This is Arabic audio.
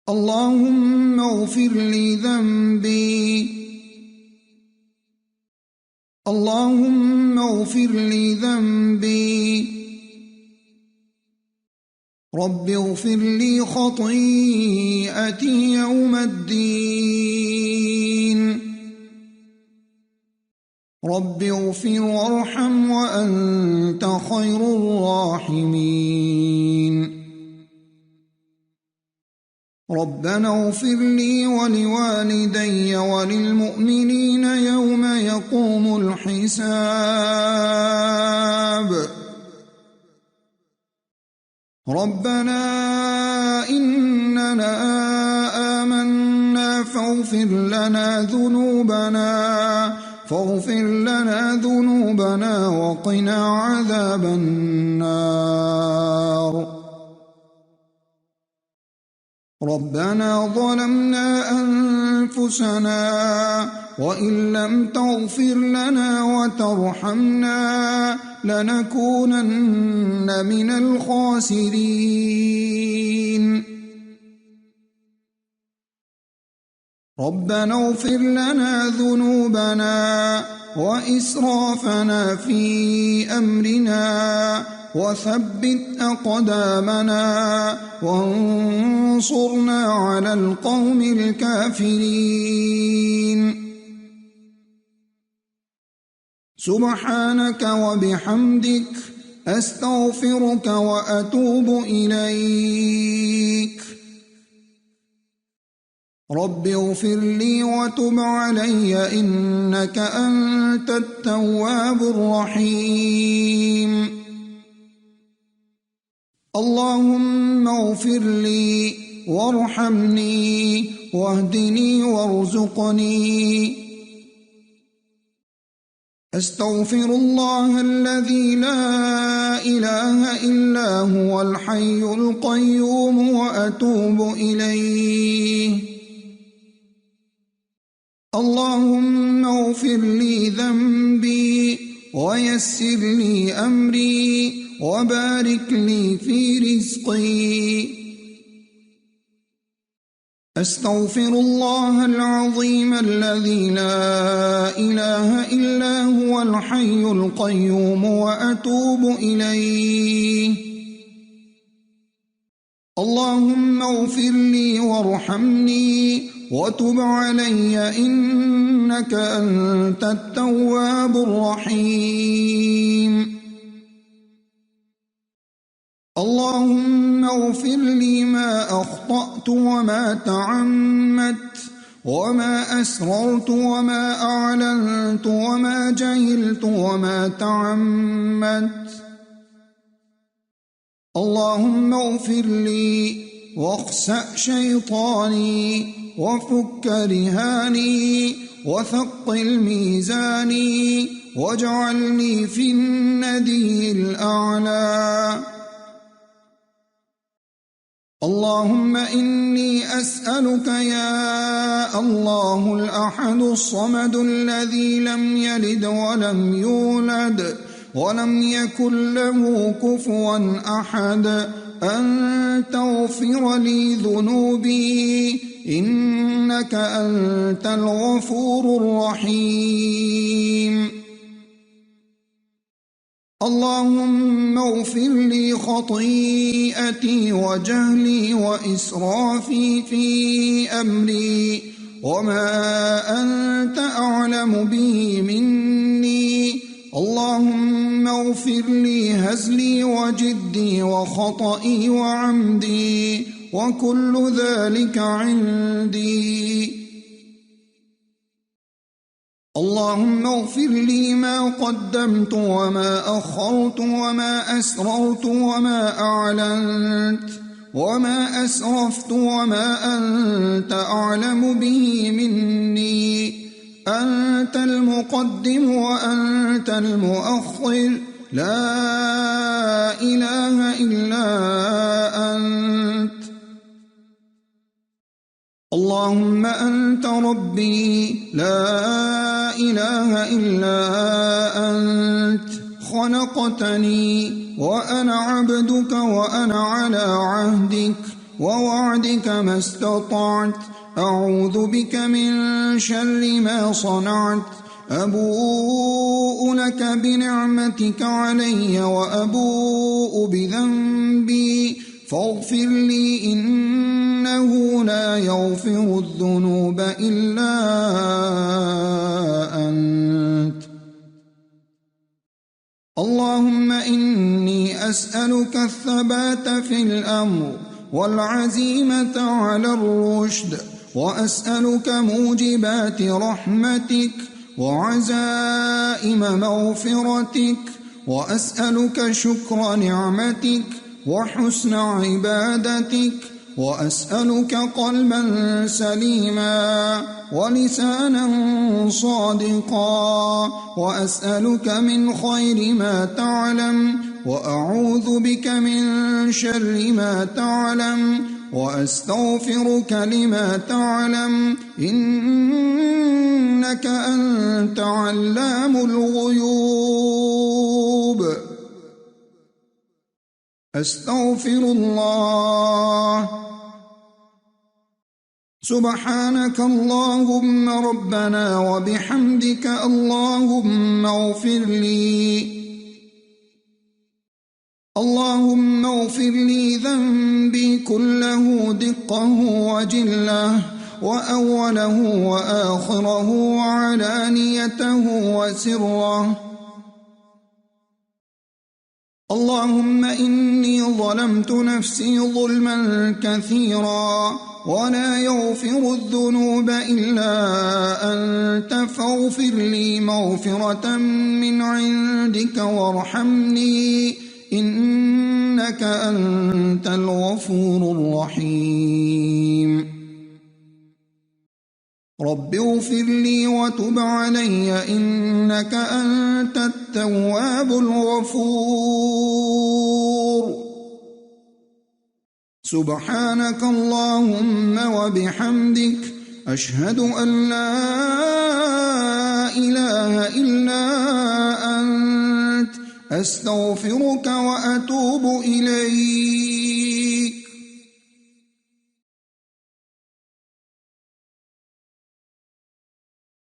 اللهم اغفر لي ذنبي. اللهم اغفر لي ذنبي. رب اغفر لي خطيئتي يوم الدين. رب اغفر وارحم وأنت خير الراحمين. ربنا اغفر لي ولوالدي وللمؤمنين يوم يقوم الحساب. ربنا إننا آمنا فاغفر لنا ذنوبنا وقنا عذاب النار. ربنا ظلمنا أنفسنا وإن لم تغفر لنا وترحمنا لنكونن من الخاسرين. ربنا اغفر لنا ذنوبنا وإسرافنا في أمرنا وثبت أقدامنا وانصرنا على القوم الكافرين. سبحانك وبحمدك أستغفرك وأتوب إليك. رب اغفر لي وتب علي إنك أنت التواب الرحيم. اللهم اغفر لي وارحمني واهدني وارزقني. أستغفر الله الذي لا إله إلا هو الحي القيوم وأتوب إليه. اللهم اغفر لي ذنبي ويسر لي أمري وبارك لي في رزقي. أستغفر الله العظيم الذي لا إله إلا هو الحي القيوم وأتوب إليه. اللهم اغفر لي وارحمني وتب علي إنك أنت التواب الرحيم. اللهم اغفر لي ما أخطأت وما تعمدت وما أسررت وما أعلنت وما جهلت وما تعمدت. اللهم اغفر لي واخسأ شيطاني وفك رهاني وثقل ميزاني واجعلني في الندي الأعلى. اللهم إني أسألك يا الله الأحد الصمد الذي لم يلد ولم يولد ولم يكن له كفوا أحد أن تغفر لي ذنوبي إنك أنت الغفور الرحيم. اللهم اغفر لي خطيئتي وجهلي وإسرافي في أمري وما أنت أعلم به مني. اللهم اغفر لي هزلي وجدي وخطئي وعمدي وكل ذلك عندي. اللهم اغفر لي ما قدمت وما أخرت وما أسررت وما أعلنت وما أسرفت وما أنت أعلم به مني. أنت المقدم وأنت المؤخر لا إله إلا أنت. اللهم أنت ربي لا إله إلا أنت. خلقتني وأنا عبدك وأنا على عهدك ووعدك ما استطعت. أعوذ بك من شر ما صنعت. أبوء لك بنعمتك علي وأبوء بذنبي فاغفر لي إنه لا يغفر الذنوب إلا أنت. اللهم إني أسألك الثبات في الأمر والعزيمة على الرشد، وأسألك موجبات رحمتك وعزائم مغفرتك، وأسألك شكر نعمتك وحسن عبادتك، وأسألك قلبا سليما ولسانا صادقا، وأسألك من خير ما تعلم وأعوذ بك من شر ما تعلم وأستغفرك لما تعلم إنك أنت علام الغيوب. أستغفر الله. سبحانك اللهم ربنا وبحمدك اللهم اغفر لي. اللهم اغفر لي ذنبي كله دقه وجله وأوله وآخره وعلانيته وسره. اللهم إني ظلمت نفسي ظلما كثيرا ولا يغفر الذنوب إلا أنت فاغفر لي مغفرة من عندك وارحمني إنك أنت الغفور الرحيم. رب اغفر لي وتب علي إنك أنت التواب الغفور. سبحانك اللهم وبحمدك أشهد أن لا إله إلا أنت أستغفرك وأتوب إليك.